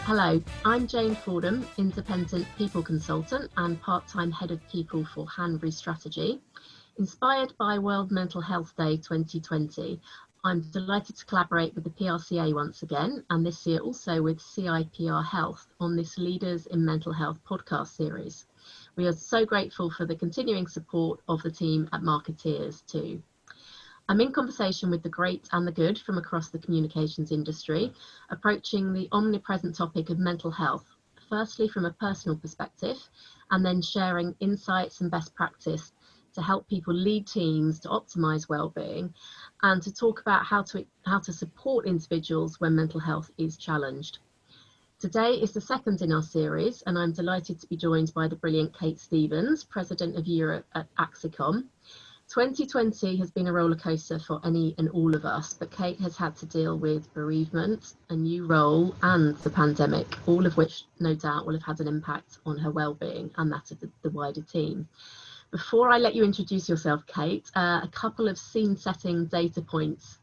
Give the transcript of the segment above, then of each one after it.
Hello, I'm Jane Fordham, Independent People Consultant and part-time Head of People for Hanbury Strategy. Inspired by World Mental Health Day 2020, I'm delighted to collaborate with the PRCA once again, and this year also with CIPR Health on this Leaders in Mental Health podcast series. We are so grateful for the continuing support of the team at Marketeers too. I'm in conversation with the great and the good from across the communications industry, approaching the omnipresent topic of mental health, firstly from a personal perspective, and then sharing insights and best practice to help people lead teams to optimise wellbeing and to talk about how to support individuals when mental health is challenged. Today is the second in our series, and I'm delighted to be joined by the brilliant Kate Stevens, President of Europe at Axicom. 2020 has been a roller coaster for any and all of us, but Kate has had to deal with bereavement, a new role and the pandemic, all of which no doubt will have had an impact on her well-being and that of the wider team. Before I let you introduce yourself, Kate, a couple of scene-setting data points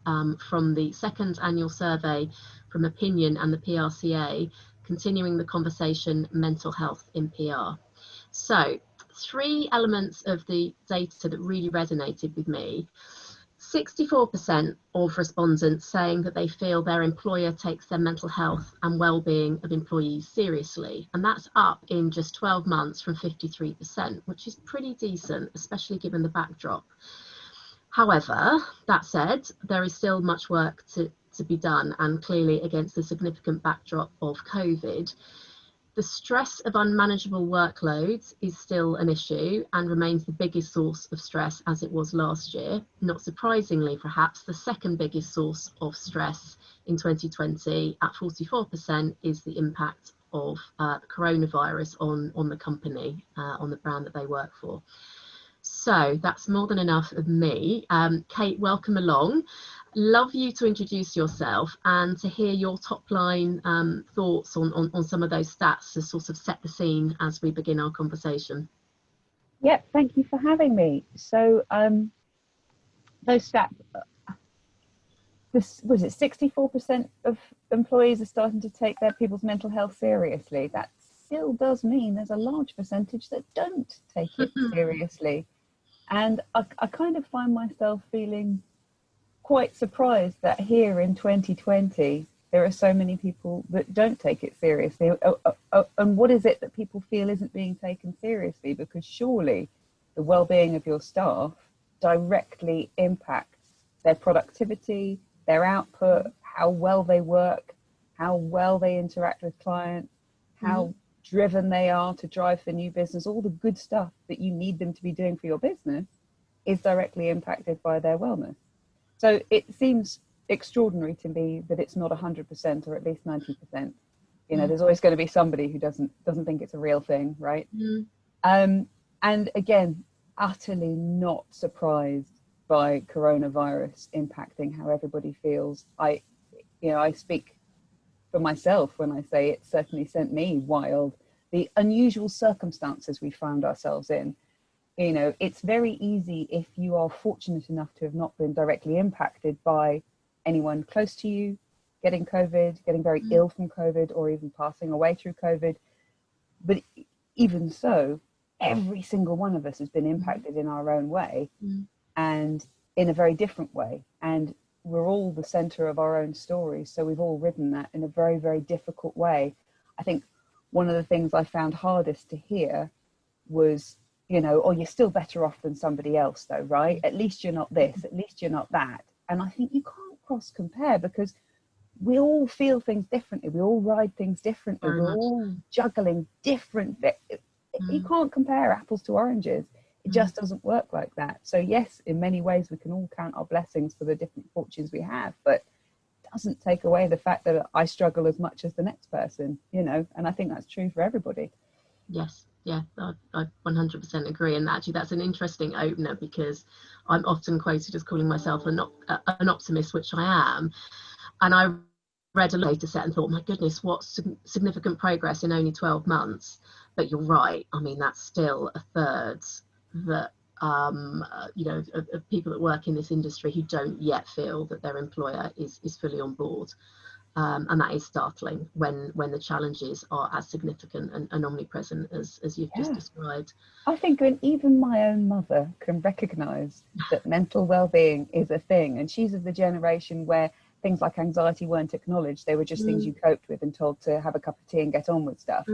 from the second annual survey from Opinion and the PRCA, continuing the conversation mental health in PR. So, three elements of the data that really resonated with me. 64% of respondents saying that they feel their employer takes their mental health and well-being of employees seriously, and that's up in just 12 months from 53%, which is pretty decent, especially given the backdrop. However, that said, there is still much work to be done, and clearly against the significant backdrop of COVID, the stress of unmanageable workloads is still an issue and remains the biggest source of stress as it was last year. Not surprisingly, perhaps, the second biggest source of stress in 2020 at 44% is the impact of the coronavirus on the company, on the brand that they work for. So that's more than enough of me. Kate, welcome along. Love you to introduce yourself and to hear your top line thoughts on some of those stats to sort of set the scene as we begin our conversation. Yeah, thank you for having me. So those stats, this was it 64% of employees are starting to take their people's mental health seriously. That still does mean there's a large percentage that don't take it seriously. And I kind of find myself feeling quite surprised that here in 2020 there are so many people that don't take it seriously. And what is it that people feel isn't being taken seriously? Because surely the well-being of your staff directly impacts their productivity, their output, how well they work, how well they interact with clients, how driven they are to drive for new business. All the good stuff that you need them to be doing for your business is directly impacted by their wellness. So it seems extraordinary to me that it's not 100% or at least 90%. You know, there's always going to be somebody who doesn't think it's a real thing, right? And again, utterly not surprised by coronavirus impacting how everybody feels. I speak for myself when I say it certainly sent me wild. The unusual circumstances we found ourselves in. You know, it's very easy if you are fortunate enough to have not been directly impacted by anyone close to you getting COVID, getting very ill from COVID, or even passing away through COVID. But even so, every single one of us has been impacted in our own way and in a very different way. And we're all the center of our own stories. So we've all ridden that in a very, very difficult way. I think one of the things I found hardest to hear was, you know, oh, you're still better off than somebody else though, right? At least you're not this, at least you're not that. And I think you can't cross compare because we all feel things differently. We all ride things differently. We're all juggling different. You can't compare apples to oranges. It just doesn't work like that. So yes, in many ways we can all count our blessings for the different fortunes we have, but it doesn't take away the fact that I struggle as much as the next person, you know, and I think that's true for everybody. Yes. Yeah, I 100% agree. And actually, that's an interesting opener because I'm often quoted as calling myself an optimist, which I am. And I read a data set and thought, my goodness, what significant progress in only 12 months. But you're right. I mean, that's still a third that, of people that work in this industry who don't yet feel that their employer is fully on board. And that is startling when the challenges are as significant and omnipresent as you've just described. I think when even my own mother can recognise that mental well-being is a thing, and she's of the generation where things like anxiety weren't acknowledged, they were just things you coped with and told to have a cup of tea and get on with stuff.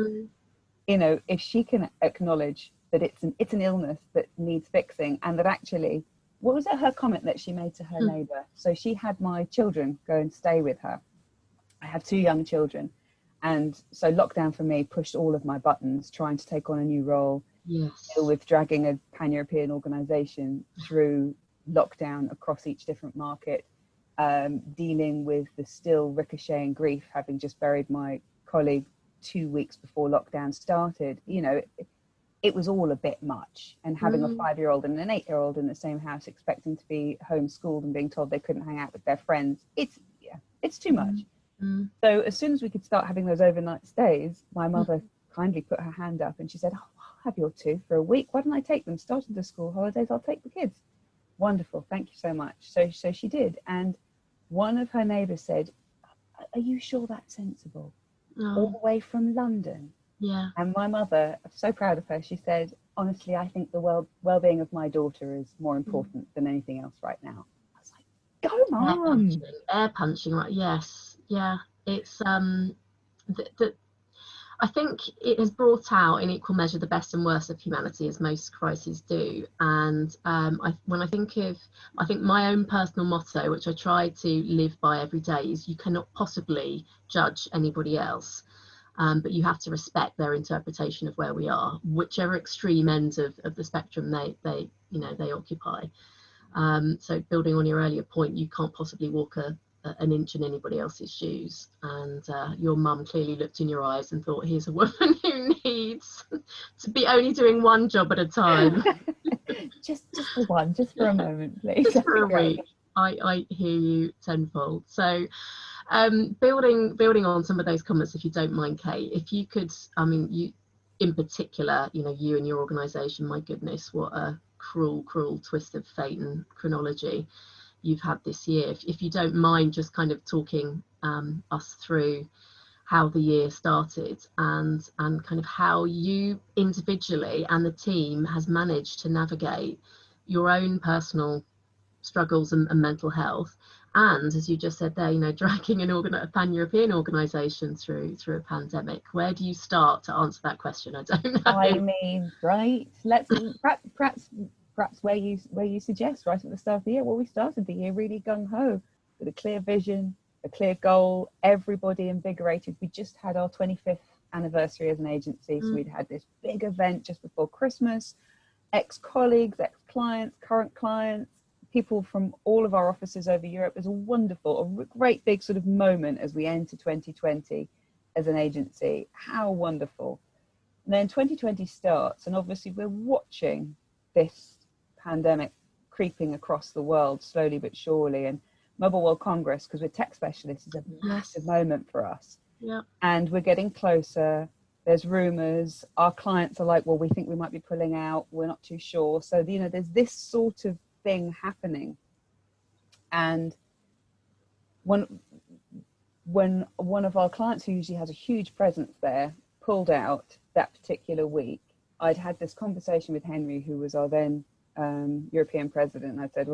You know, if she can acknowledge that it's an illness that needs fixing, and that actually, what was it, her comment that she made to her neighbour? So she had my children go and stay with her. I have 2 young children, and so lockdown for me pushed all of my buttons, trying to take on a new role, deal with dragging a pan-European organisation through lockdown across each different market, dealing with the still ricocheting grief, having just buried my colleague 2 weeks before lockdown started. You know, it was all a bit much, and having a 5-year-old and an 8-year-old in the same house, expecting to be homeschooled and being told they couldn't hang out with their friends, it's too much. So as soon as we could start having those overnight stays, my mother kindly put her hand up and she said, "Oh, I'll have your 2 for a week. Why don't I take them? Starting the school holidays, I'll take the kids." Wonderful, thank you so much. So she did. And one of her neighbours said, "Are you sure that's sensible? All the way from London?" Yeah. And my mother, I'm so proud of her, she said, "Honestly, I think the well-being of my daughter is more important than anything else right now." I was like, "Go, Mum!" Air punching, right? Yes, yeah. It's I think it has brought out in equal measure the best and worst of humanity, as most crises do. And when I think my own personal motto, which I try to live by every day, is you cannot possibly judge anybody else, but you have to respect their interpretation of where we are, whichever extreme ends of the spectrum they occupy. So building on your earlier point, you can't possibly walk an inch in anybody else's shoes, and your mum clearly looked in your eyes and thought, here's a woman who needs to be only doing one job at a time. just for a moment, please. Just for a week. I hear you tenfold. So building on some of those comments, if you don't mind, Kate, if you could, I mean, you in particular, you and your organisation, my goodness, what a cruel twist of fate and chronology you've had this year. If you don't mind just kind of talking us through how the year started and kind of how you individually and the team has managed to navigate your own personal struggles and mental health, and as you just said there, dragging a pan-European organisation through a pandemic. Where do you start to answer that question? I don't know. I mean, right, let's perhaps where you suggest right at the start of the year. Well, we started the year really gung-ho with a clear vision, a clear goal, everybody invigorated. We just had our 25th anniversary as an agency, so we'd had this big event just before Christmas. Ex-colleagues, ex-clients, current clients, people from all of our offices over Europe. It was a great big sort of moment as we enter 2020 as an agency. How wonderful. And then 2020 starts, and obviously we're watching this pandemic creeping across the world slowly but surely, and Mobile World Congress, because we're tech specialists, is a massive moment for us. Yeah. And we're getting closer. There's rumors. Our clients are like, well, we think we might be pulling out. We're not too sure. So, there's this sort of thing happening. And when one of our clients, who usually has a huge presence there, pulled out that particular week, I'd had this conversation with Henry, who was our then European president, and I said,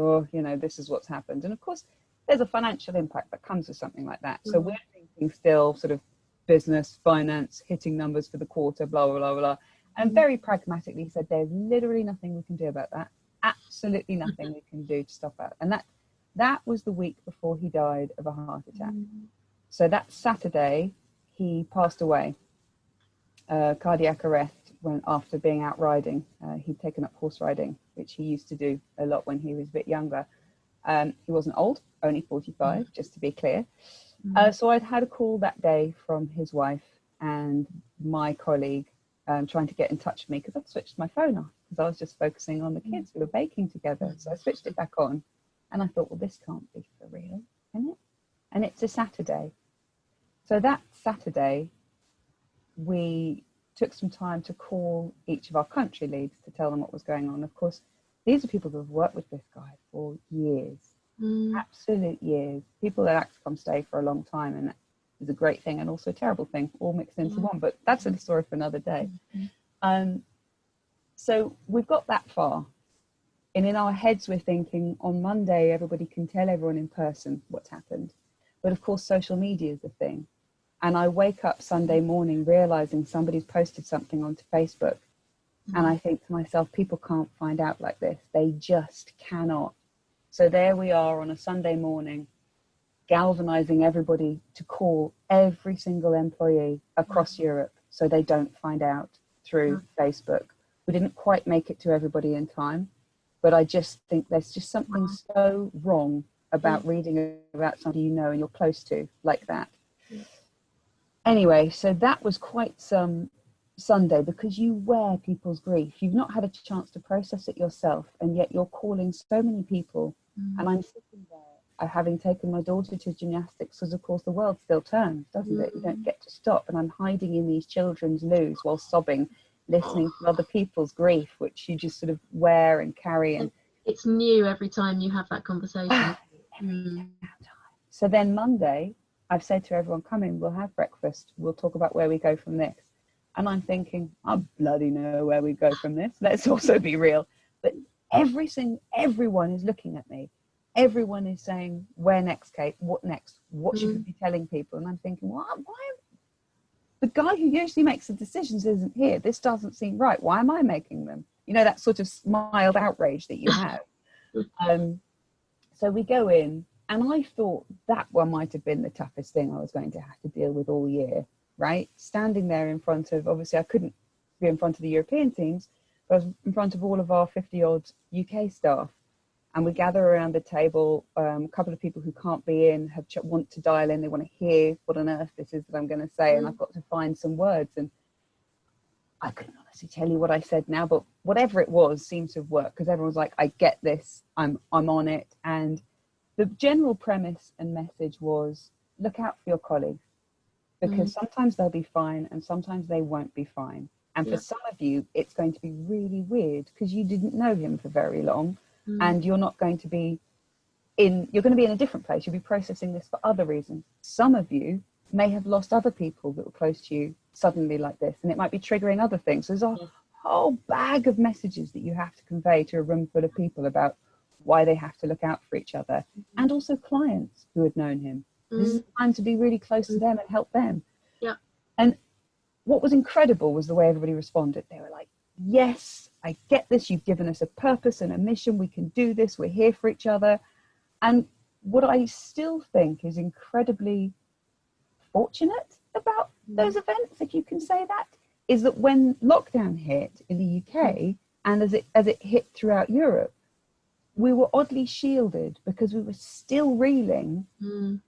this is what's happened. And of course, there's a financial impact that comes with something like that. So we're thinking still sort of business, finance, hitting numbers for the quarter, blah, blah, blah, blah. And very pragmatically said, there's literally nothing we can do about that. Absolutely nothing we can do to stop that. And that was the week before he died of a heart attack. So that Saturday, he passed away. Cardiac arrest after being out riding. He'd taken up horse riding, which he used to do a lot when he was a bit younger. He wasn't old, only 45, just to be clear. So I'd had a call that day from his wife and my colleague trying to get in touch with me, because I'd switched my phone off because I was just focusing on the kids. We were baking together. So I switched it back on, and I thought, well, this can't be for real, can it? And it's a Saturday. So that Saturday, we took some time to call each of our country leads to tell them what was going on. Of course, these are people who have worked with this guy for years, absolute years. People at Axicom stay for a long time, is a great thing and also a terrible thing, all mixed into one. But that's a story for another day. So we've got that far. And in our heads, we're thinking on Monday, everybody can tell everyone in person what's happened. But of course, social media is a thing. And I wake up Sunday morning realizing somebody's posted something onto Facebook. And I think to myself, people can't find out like this. They just cannot. So there we are on a Sunday morning, galvanizing everybody to call every single employee across Europe so they don't find out through Facebook. We didn't quite make it to everybody in time, but I just think there's just something so wrong about reading about somebody you know and you're close to like that. Anyway, so that was quite some Sunday, because you wear people's grief. You've not had a chance to process it yourself, and yet you're calling so many people. And I'm sitting there, having taken my daughter to gymnastics, because of course the world still turns, doesn't it? You don't get to stop. And I'm hiding in these children's loos while sobbing, listening to other people's grief, which you just sort of wear and carry. And it's new every time you have that conversation. So then Monday, I've said to everyone, come in, we'll have breakfast, we'll talk about where we go from this. And I'm thinking, I bloody know where we go from this. Let's also be real. But everyone is looking at me. Everyone is saying, where next, Kate? What next? What should we be telling people? And I'm thinking, why? The guy who usually makes the decisions isn't here. This doesn't seem right. Why am I making them? You know, that sort of mild outrage that you have. So we go in, and I thought that one might have been the toughest thing I was going to have to deal with all year. Right, standing there in front of, obviously I couldn't be in front of the European teams, but I was in front of all of our 50-odd UK staff, and we gather around the table. A couple of people who can't be in want to dial in. They want to hear what on earth this is that I'm going to say, and I've got to find some words. And I couldn't honestly tell you what I said now, but whatever it was seemed to have worked, because everyone's like, I get this, I'm on it. And the general premise and message was, look out for your colleagues. Because sometimes they'll be fine and sometimes they won't be fine. And for some of you, it's going to be really weird because you didn't know him for very long, and you're going to be in a different place. You'll be processing this for other reasons. Some of you may have lost other people that were close to you suddenly like this, and it might be triggering other things. There's a whole bag of messages that you have to convey to a room full of people about why they have to look out for each other, and also clients who had known him. This is the time to be really close to them and help them. Yeah. And what was incredible was the way everybody responded. They were like, yes, I get this. You've given us a purpose and a mission. We can do this. We're here for each other. And what I still think is incredibly fortunate about those events, if you can say that, is that when lockdown hit in the UK and as it hit throughout Europe, we were oddly shielded because we were still reeling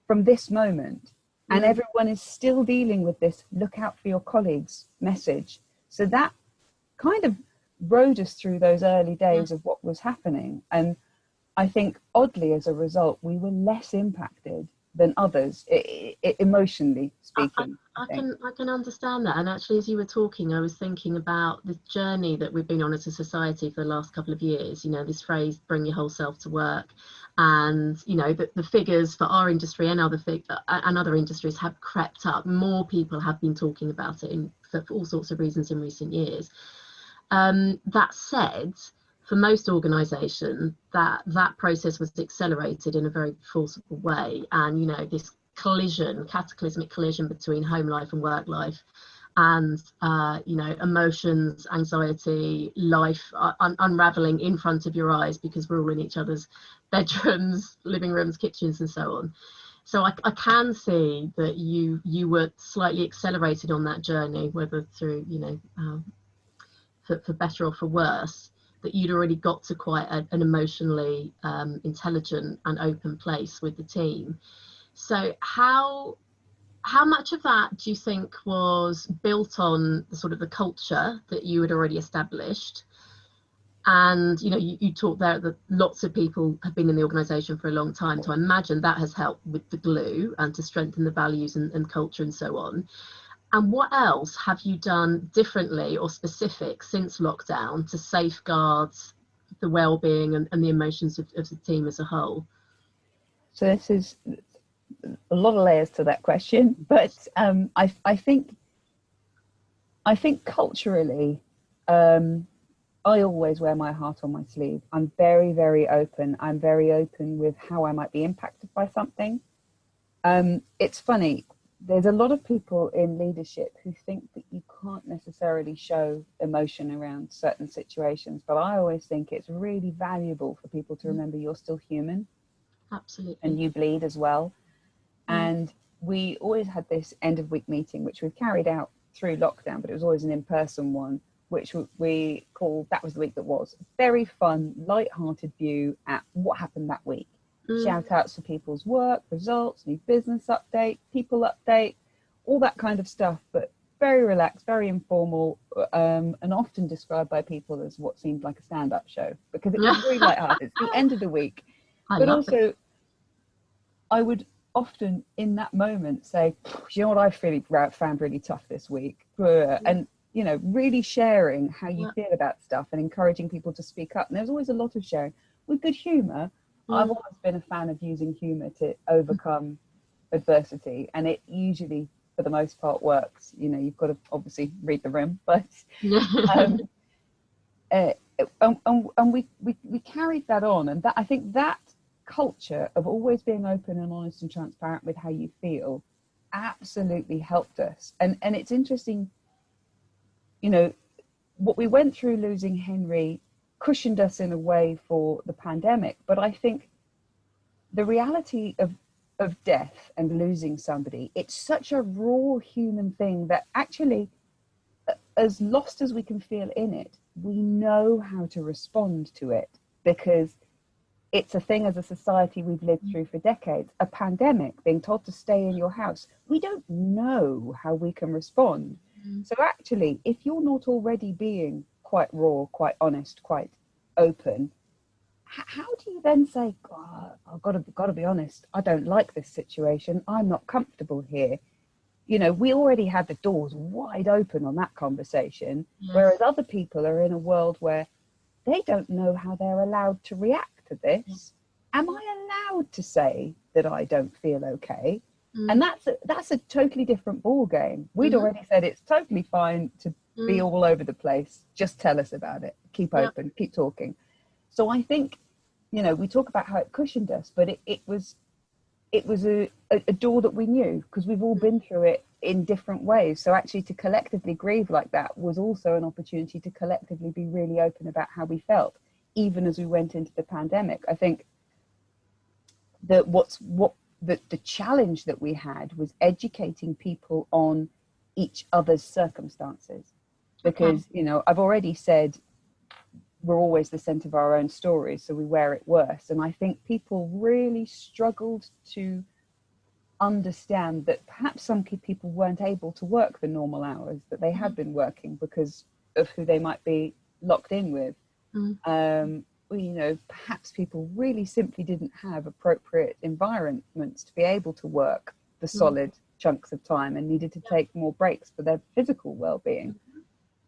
from this moment, and everyone is still dealing with this look out for your colleagues message. So that kind of rode us through those early days of what was happening. And I think oddly, as a result, we were less impacted than others, emotionally speaking. I can understand that. And actually, as you were talking, I was thinking about the journey that we've been on as a society for the last couple of years. You know, this phrase, bring your whole self to work. And, you know, the figures for our industry and other industries have crept up. More people have been talking about it for all sorts of reasons in recent years. That said, for most organisations, that process was accelerated in a very forcible way. And, you know, this cataclysmic collision between home life and work life, and, you know, emotions, anxiety, life unravelling in front of your eyes because we're all in each other's bedrooms, living rooms, kitchens, and so on. So I can see that you were slightly accelerated on that journey, whether through, you know, for better or for worse, that you'd already got to quite an emotionally intelligent and open place with the team. So how much of that do you think was built on the sort of the culture that you had already established? And, you know, you talked there that lots of people have been in the organisation for a long time. So I imagine that has helped with the glue and to strengthen the values and culture and so on. And what else have you done differently or specific since lockdown to safeguard the well-being and the emotions of the team as a whole? So this is a lot of layers to that question, but I think culturally, I always wear my heart on my sleeve. I'm very, very open. I'm very open with how I might be impacted by something. It's funny, there's a lot of people in leadership who think that you can't necessarily show emotion around certain situations, but I always think it's really valuable for people to remember you're still human. Absolutely. And you bleed as well. And we always had this end of week meeting, which we've carried out through lockdown, but it was always an in-person one, which we called That Was the Week That Was. Very fun, light-hearted view at what happened that week. Shout outs for people's work, results, new business update, people update, all that kind of stuff, but very relaxed, very informal, and often described by people as what seemed like a stand-up show, because it was really light-hearted. It's the end of the week. But also, I would often in that moment say, you know what I found really tough this week, and you know, really sharing how you feel about stuff and encouraging people to speak up. And there's always a lot of sharing with good humour. I've always been a fan of using humour to overcome adversity, and it usually, for the most part, works. You know, you've got to obviously read the room, but and we carried that on, and that, I think that culture of always being open and honest and transparent with how you feel absolutely helped us. And it's interesting, you know, what we went through losing Henry cushioned us in a way for the pandemic, but I think the reality of death and losing somebody, it's such a raw human thing that actually, as lost as we can feel in it, we know how to respond to it, because it's a thing as a society we've lived through for decades. A pandemic, being told to stay in your house, we don't know how we can respond. So actually, if you're not already being quite raw, quite honest, quite open, how do you then say, God, I've got to be honest, I don't like this situation, I'm not comfortable here? You know, we already had the doors wide open on that conversation, whereas other people are in a world where they don't know how they're allowed to react to this. Am I allowed to say that I don't feel okay? And that's a totally different ball game. We'd already said it's totally fine to be all over the place. Just tell us about it. Keep open, keep talking. So I think, you know, we talk about how it cushioned us, but it was a door that we knew, because we've all been through it in different ways. So actually to collectively grieve like that was also an opportunity to collectively be really open about how we felt, even as we went into the pandemic. I think that the challenge that we had was educating people on each other's circumstances, because, you know, I've already said we're always the centre of our own stories, so we wear it worse. And I think people really struggled to understand that perhaps some people weren't able to work the normal hours that they had been working because of who they might be locked in with. You know, perhaps people really simply didn't have appropriate environments to be able to work the solid chunks of time and needed to take more breaks for their physical well-being.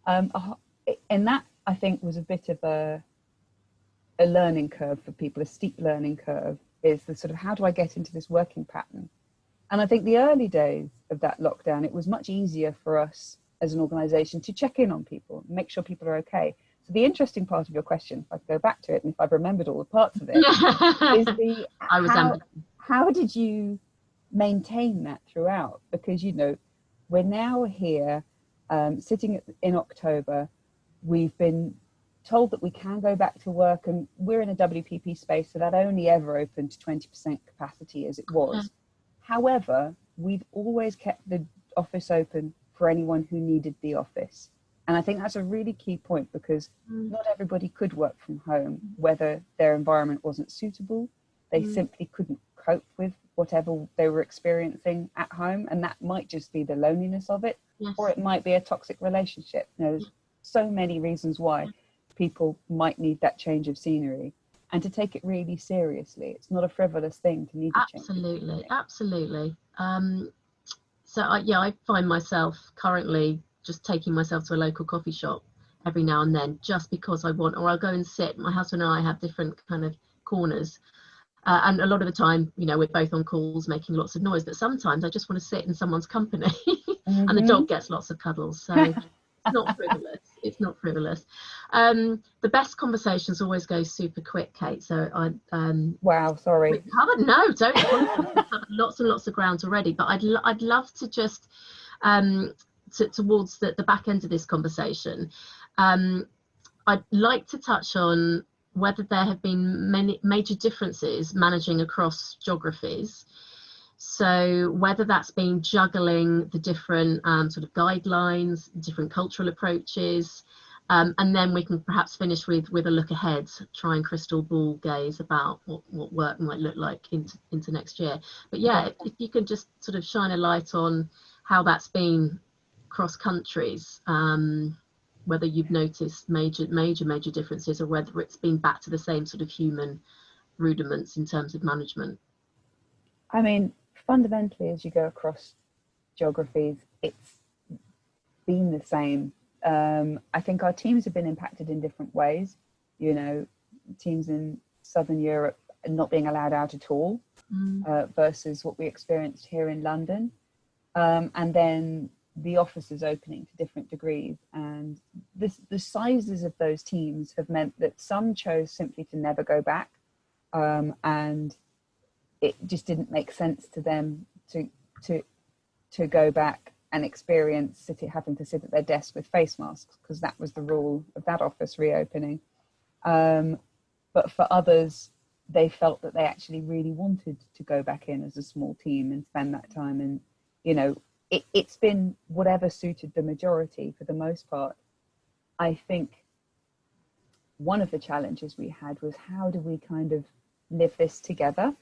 And that, I think, was a bit of a learning curve for people, a steep learning curve, is the sort of, how do I get into this working pattern? And I think the early days of that lockdown, it was much easier for us as an organisation to check in on people, make sure people are okay. So the interesting part of your question, if I go back to it, and if I've remembered all the parts of it, is how did you maintain that throughout? Because, you know, we're now here sitting in October. We've been told that we can go back to work, and we're in a WPP space, so that only ever opened to 20% capacity as it was. However, we've always kept the office open for anyone who needed the office. And I think that's a really key point, because not everybody could work from home, whether their environment wasn't suitable, they simply couldn't cope with whatever they were experiencing at home. And that might just be the loneliness of it, or it might be a toxic relationship. You know, there's so many reasons why people might need that change of scenery, and to take it really seriously. It's not a frivolous thing to need to change. Absolutely. So I find myself currently just taking myself to a local coffee shop every now and then, just because I want, or I'll go and sit. My husband and I have different kind of corners, and a lot of the time, you know, we're both on calls making lots of noise, but sometimes I just want to sit in someone's company and the dog gets lots of cuddles. So it's not frivolous. It's not frivolous. The best conversations always go super quick, Kate. So wow, sorry. we covered, no, don't apologize. We've covered lots and lots of ground already, but I'd love to just towards the back end of this conversation, I'd like to touch on whether there have been many major differences managing across geographies. So whether that's been juggling the different sort of guidelines, different cultural approaches, and then we can perhaps finish with a look ahead, try and crystal ball gaze about what work might look like into next year. But yeah, if you could just sort of shine a light on how that's been across countries, whether you've noticed major differences or whether it's been back to the same sort of human rudiments in terms of management. I mean, fundamentally, as you go across geographies, it's been the same. I think our teams have been impacted in different ways. You know, teams in Southern Europe not being allowed out at all versus what we experienced here in London. And then the offices opening to different degrees, and the sizes of those teams have meant that some chose simply to never go back, and it just didn't make sense to them to go back and experience having to sit at their desk with face masks, because that was the rule of that office reopening. But for others, they felt that they actually really wanted to go back in as a small team and spend that time. And you know, it's been whatever suited the majority for the most part. I think one of the challenges we had was, how do we kind of live this together?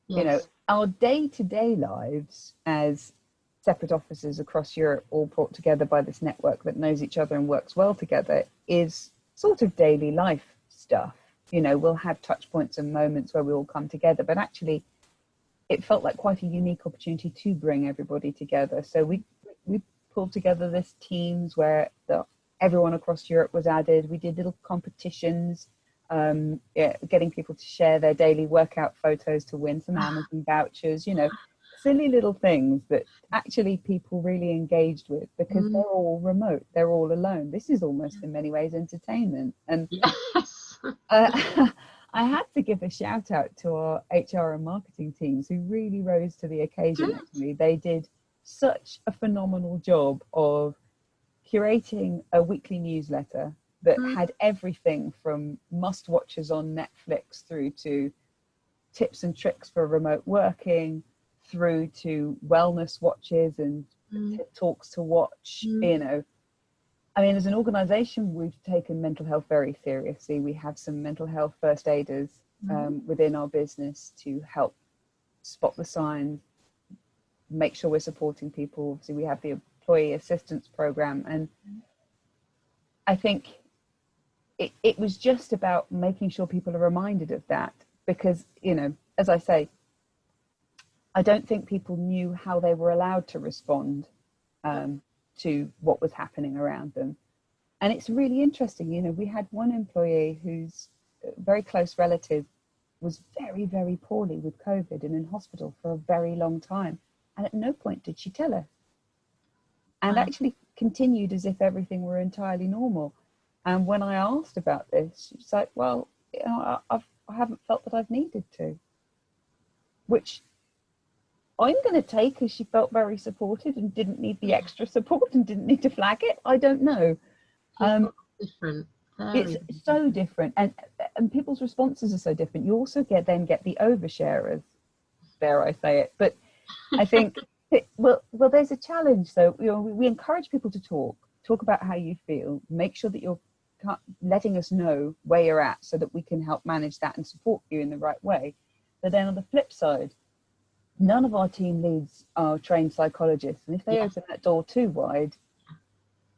Yes. You know, our day-to-day lives as separate offices across Europe, all brought together by this network that knows each other and works well together, is sort of daily life stuff. You know, we'll have touch points and moments where we all come together, but actually it felt like quite a unique opportunity to bring everybody together. So we pulled together this teams where everyone across Europe was added. We did little competitions, getting people to share their daily workout photos to win some Amazon vouchers, you know, silly little things that actually people really engaged with, because they're all remote, they're all alone. This is almost in many ways entertainment. And yes. I had to give a shout out to our HR and marketing teams, who really rose to the occasion. Actually, they did such a phenomenal job of curating a weekly newsletter that had everything from must watches on Netflix through to tips and tricks for remote working, through to wellness watches and talks to watch. You know, I mean, as an organization, we've taken mental health very seriously. We have some mental health first aiders within our business to help spot the signs, make sure we're supporting people. Obviously, we have the employee assistance program. And I think it was just about making sure people are reminded of that, because, you know, as I say, I don't think people knew how they were allowed to respond to what was happening around them. And it's really interesting, you know, we had one employee whose very close relative was very, very poorly with COVID and in hospital for a very long time. And at no point did she tell us, and actually continued as if everything were entirely normal. And when I asked about this, she's like, well, you know, I haven't felt that I've needed to, which I'm going to take as she felt very supported and didn't need the extra support and didn't need to flag it. I don't know. Different. It's so different, and people's responses are so different. You also get the oversharers, dare I say it. But I think well, there's a challenge. So, you know, we encourage people to talk about how you feel. Make sure that you're letting us know where you're at, so that we can help manage that and support you in the right way. But then on the flip side, none of our team leads are trained psychologists, and if they open that door too wide,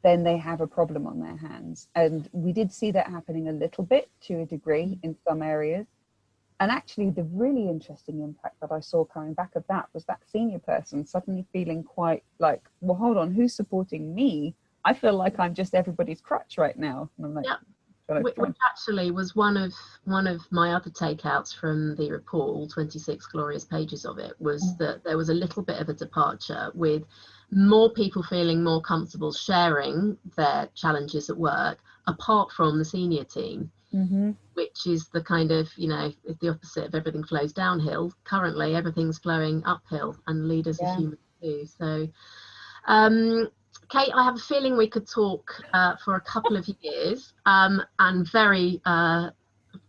then they have a problem on their hands. And we did see that happening a little bit to a degree in some areas. And actually, the really interesting impact that I saw coming back of that was that senior person suddenly feeling quite like, well, hold on, who's supporting me? I feel like I'm just everybody's crutch right now. And I'm like, Which actually was one of my other takeouts from the report, all 26 glorious pages of it, was that there was a little bit of a departure, with more people feeling more comfortable sharing their challenges at work apart from the senior team, which is the kind of, it's the opposite of everything flows downhill. Currently everything's flowing uphill, and leaders are human too. So Kate, I have a feeling we could talk for a couple of years, and very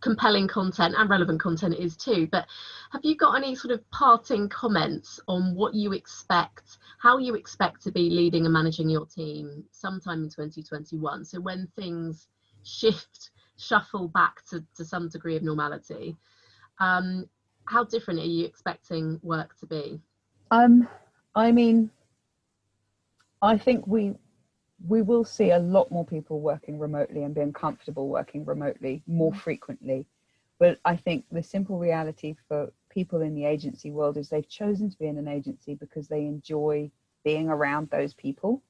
compelling content, and relevant content it is too. But have you got any sort of parting comments on what you expect, how you expect to be leading and managing your team sometime in 2021? So when things shuffle back to some degree of normality, how different are you expecting work to be? I mean, I think we will see a lot more people working remotely and being comfortable working remotely more frequently. But I think the simple reality for people in the agency world is they've chosen to be in an agency because they enjoy being around those people.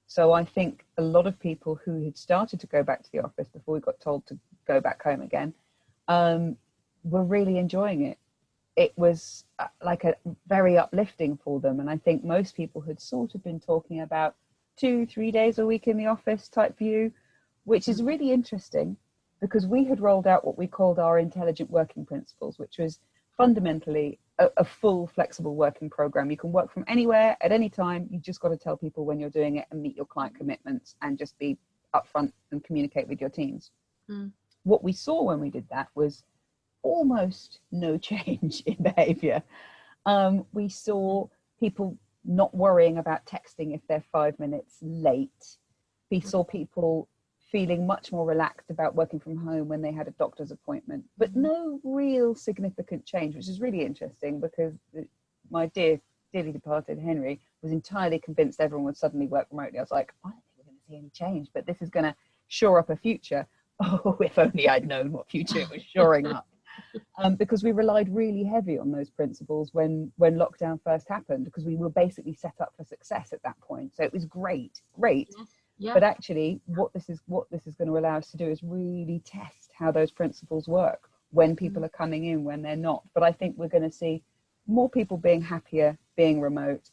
So I think a lot of people who had started to go back to the office before we got told to go back home again, were really enjoying it. It was like a very uplifting for them. And I think most people had sort of been talking about 2-3 days a week in the office type view, which is really interesting, because we had rolled out what we called our intelligent working principles, which was fundamentally a full flexible working program. You can work from anywhere at any time. You just got to tell people when you're doing it and meet your client commitments and just be upfront and communicate with your teams. What we saw when we did that was almost no change in behavior. We saw people not worrying about texting if they're 5 minutes late. We saw people feeling much more relaxed about working from home when they had a doctor's appointment, but no real significant change, which is really interesting, because my dearly departed Henry was entirely convinced everyone would suddenly work remotely. I was like, I don't think we're going to see any change, but this is going to shore up a future. Oh, if only I'd known what future it was shoring up. Because we relied really heavy on those principles when lockdown first happened, because we were basically set up for success at that point. So it was great. Yeah. But actually what this is going to allow us to do is really test how those principles work when people are coming in, when they're not. But I think we're going to see more people being happier, being remote,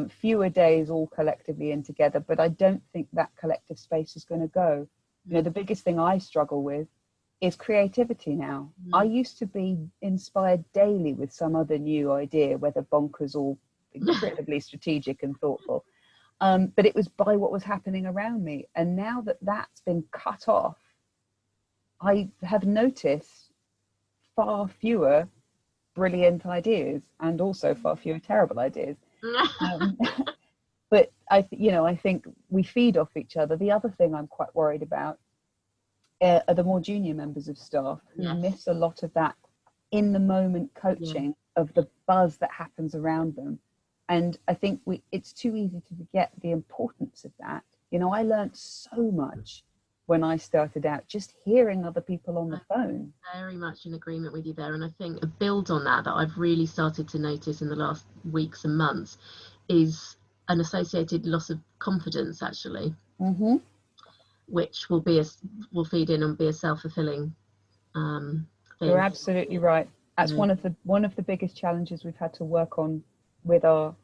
fewer days all collectively in together. But I don't think that collective space is going to go. The biggest thing I struggle with is creativity now. I used to be inspired daily with some other new idea, whether bonkers or incredibly strategic and thoughtful. But it was by what was happening around me. And now that that's been cut off, I have noticed far fewer brilliant ideas, and also far fewer terrible ideas. But I think we feed off each other. The other thing I'm quite worried about are the more junior members of staff who miss a lot of that in the moment coaching of the buzz that happens around them. And I think it's too easy to forget the importance of that. I learned so much when I started out, just hearing other people on the phone. Very much in agreement with you there. And I think a build on that I've really started to notice in the last weeks and months is an associated loss of confidence, actually. Which will feed in and be a self-fulfilling thing. You're absolutely right. That's one of the biggest challenges we've had to work on with our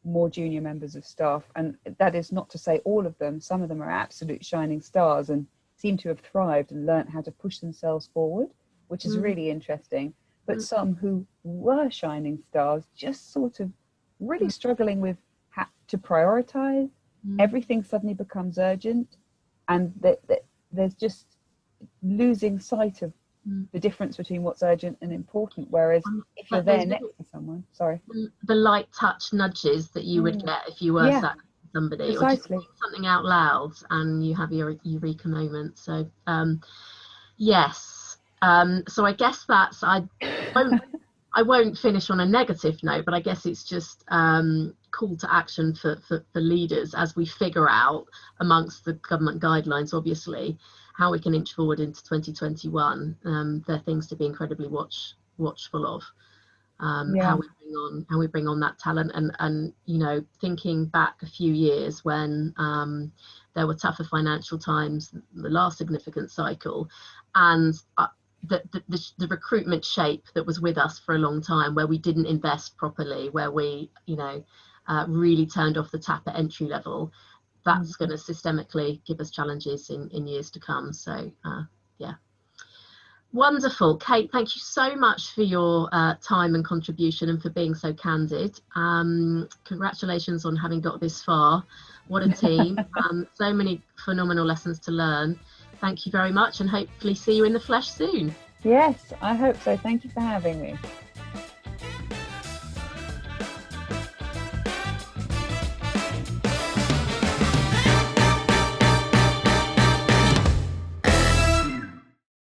more junior members of staff. And that is not to say all of them. Some of them are absolute shining stars and seem to have thrived and learned how to push themselves forward, which is really interesting. But some who were shining stars just sort of really struggling with how to prioritize. Everything suddenly becomes urgent, and there's just losing sight of the difference between what's urgent and important. Whereas if you're there next to someone, the light touch nudges that you would get if you were sat with somebody, precisely. or just something out loud and you have your eureka moment. So yes, so I guess that's I won't finish on a negative note, but I guess it's just call to action for leaders as we figure out, amongst the government guidelines obviously, how we can inch forward into 2021. They're things to be incredibly watchful of. how we bring on that talent, and you know, thinking back a few years when there were tougher financial times, the last significant cycle, and the recruitment shape that was with us for a long time, where we didn't invest properly, where we, you know, really turned off the tap at entry level, that's going to systemically give us challenges in years to come. So yeah. Wonderful. Kate, thank you so much for your time and contribution, and for being so candid. Congratulations on having got this far. What a team. So many phenomenal lessons to learn. Thank you very much, and hopefully see you in the flesh soon. Yes, I hope so. Thank you for having me.